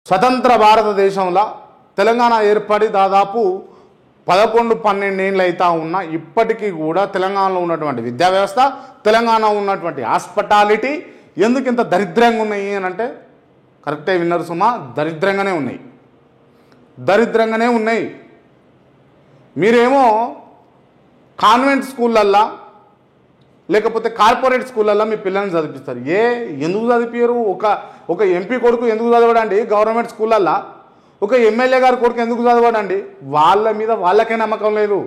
స్వతంత్ర భారతదేశంలో తెలంగాణ ఏర్పడి దాదాపు 11-12 ఏళ్ళు అవుతా ఉన్నా ఇప్పటికీ కూడా తెలంగాణలో ఉన్నటువంటి విద్యా వ్యవస్థ, తెలంగాణలో ఉన్నటువంటి హాస్పిటాలిటీ ఎందుకు ఇంత దరిద్రంగా ఉన్నాయి అని అంటే కరెక్టే విన్నర్ సుమా, దరిద్రంగానే ఉన్నాయి. మీరేమో కాన్వెంట్ స్కూళ్ళల్లో లేకపోతే కార్పొరేట్ స్కూళ్ళల్లో మీ పిల్లల్ని చదివిస్తారు. ఎందుకు చదివించారు? ఒక ఎంపీ కొడుకు ఎందుకు చదవడండి గవర్నమెంట్ స్కూళ్ళల్లో? ఒక ఎమ్మెల్యే గారి కొడుకు ఎందుకు చదవడండి? వాళ్ళ మీద వాళ్ళకే నమ్మకం లేదు.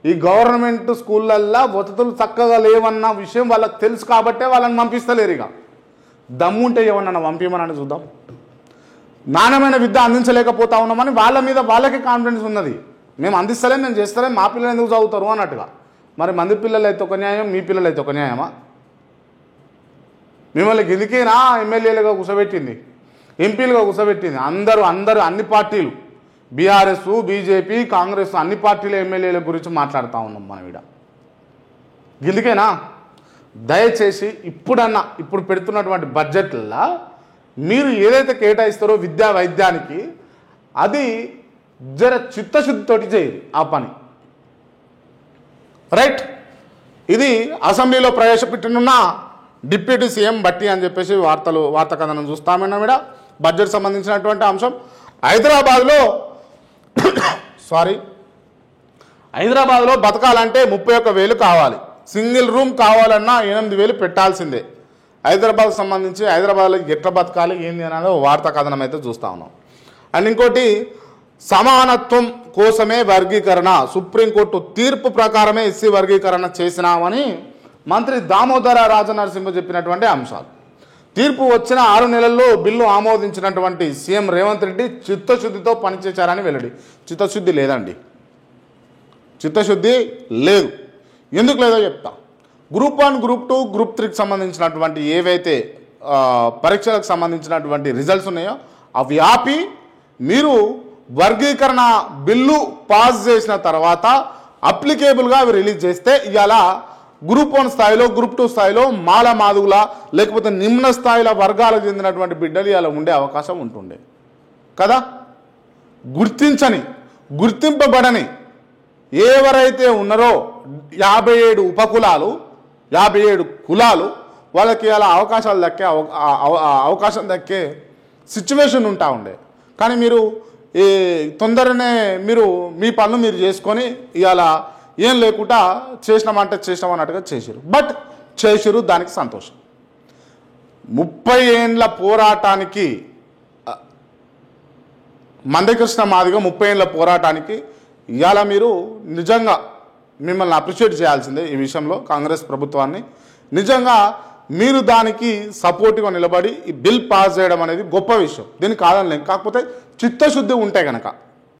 ఈ గవర్నమెంట్ స్కూళ్ళల్లో వసతులు చక్కగా లేవన్న విషయం వాళ్ళకి తెలుసు కాబట్టే వాళ్ళని పంపిస్తలేరు. ఇక దమ్ముంటే ఏమన్నా పంపించమని చూద్దాం. నాణ్యమైన విద్య అందించలేకపోతా ఉన్నామని వాళ్ళ మీద వాళ్ళకే కాన్ఫిడెన్స్ ఉన్నది. మేము అందిస్తలేం, నేను చేస్తలేం, మా పిల్లలు ఎందుకు చదువుతారు అన్నట్టుగా. మరి మంది పిల్లలు అయితే ఒక న్యాయం, మీ పిల్లలు అయితే ఒక న్యాయమా? మిమ్మల్ని గిదికేనా ఎమ్మెల్యేలుగా కూర్చోబెట్టింది, ఎంపీలుగా కూర్చోబెట్టింది? అందరూ అన్ని పార్టీలు, బీఆర్ఎస్, బీజేపీ, కాంగ్రెస్ అన్ని పార్టీల ఎమ్మెల్యేల గురించి మాట్లాడుతూ ఉన్నాం మనం ఇక్కడ. గిదికేనా? దయచేసి ఇప్పుడు పెడుతున్నటువంటి బడ్జెట్లలో మీరు ఏదైతే కేటాయిస్తారో విద్యా వైద్యానికి అది జర చిత్తశుద్ధితోటి చేయరు ఆ పని. రైట్. ఇది అసెంబ్లీలో ప్రవేశపెట్టనున్న డిప్యూటీ సీఎం బట్టి అని చెప్పేసి వార్తా కథనం చూస్తామన్నా కూడా బడ్జెట్ సంబంధించినటువంటి అంశం. హైదరాబాద్లో బతకాలంటే 31,000 కావాలి, సింగిల్ రూమ్ కావాలన్నా 8,000 పెట్టాల్సిందే. హైదరాబాద్కు సంబంధించి హైదరాబాద్లో ఎట్లా బతకాలి ఏంది అనేది వార్తా కథనం అయితే చూస్తూ ఉన్నాం. అండ్ ఇంకోటి, సమానత్వం కోసమే వర్గీకరణ, సుప్రీంకోర్టు తీర్పు ప్రకారమే ఎస్సీ వర్గీకరణ చేసినామని మంత్రి దామోదర రాజనరసింహ చెప్పినటువంటి అంశాలు. తీర్పు వచ్చిన 6 నెలల్లో బిల్లు ఆమోదించినటువంటి సీఎం రేవంత్ రెడ్డి చిత్తశుద్ధితో పనిచేశారని వెల్లడి. చిత్తశుద్ధి లేదండి, చిత్తశుద్ధి లేదు. ఎందుకు లేదో చెప్తా. గ్రూప్ 1, గ్రూప్ 2, గ్రూప్ 3కి సంబంధించినటువంటి ఏవైతే పరీక్షలకు సంబంధించినటువంటి రిజల్ట్స్ ఉన్నాయో అవి ఆపి మీరు వర్గీకరణ బిల్లు పాస్ చేసిన తర్వాత అప్లికేబుల్గా అవి రిలీజ్ చేస్తే ఇవాళ గ్రూప్ 1 స్థాయిలో, గ్రూప్ 2 స్థాయిలో మాలమాదుగుల లేకపోతే నిమ్న స్థాయిల వర్గాలకు చెందినటువంటి బిడ్డలు ఇలా ఉండే అవకాశం ఉంటుండే కదా. గుర్తింపబడని ఎవరైతే ఉన్నారో 57 ఉపకులాలు, 57 కులాలు, వాళ్ళకి అలా అవకాశం దక్కే సిచ్యువేషన్ ఉంటా ఉండే. కానీ మీరు తొందరనే మీ పనులు మీరు చేసుకొని ఇవాళ ఏం లేకుండా చేసినామన్నట్టుగా చేసిరు. బట్ చేసిరు, దానికి సంతోషం. 30 ఏండ్ల పోరాటానికి మందకృష్ణ మాదిగా 30 ఏండ్ల పోరాటానికి ఇవాళ మీరు నిజంగా మిమ్మల్ని అప్రిషియేట్ చేయాల్సిందే. ఈ విషయంలో కాంగ్రెస్ ప్రభుత్వాన్ని నిజంగా మీరు దానికి సపోర్ట్గా నిలబడి ఈ బిల్ పాస్ చేయడం అనేది గొప్ప విషయం, దీనికి కాదనలేం. కాకపోతే చిత్తశుద్ధి ఉంటే కనుక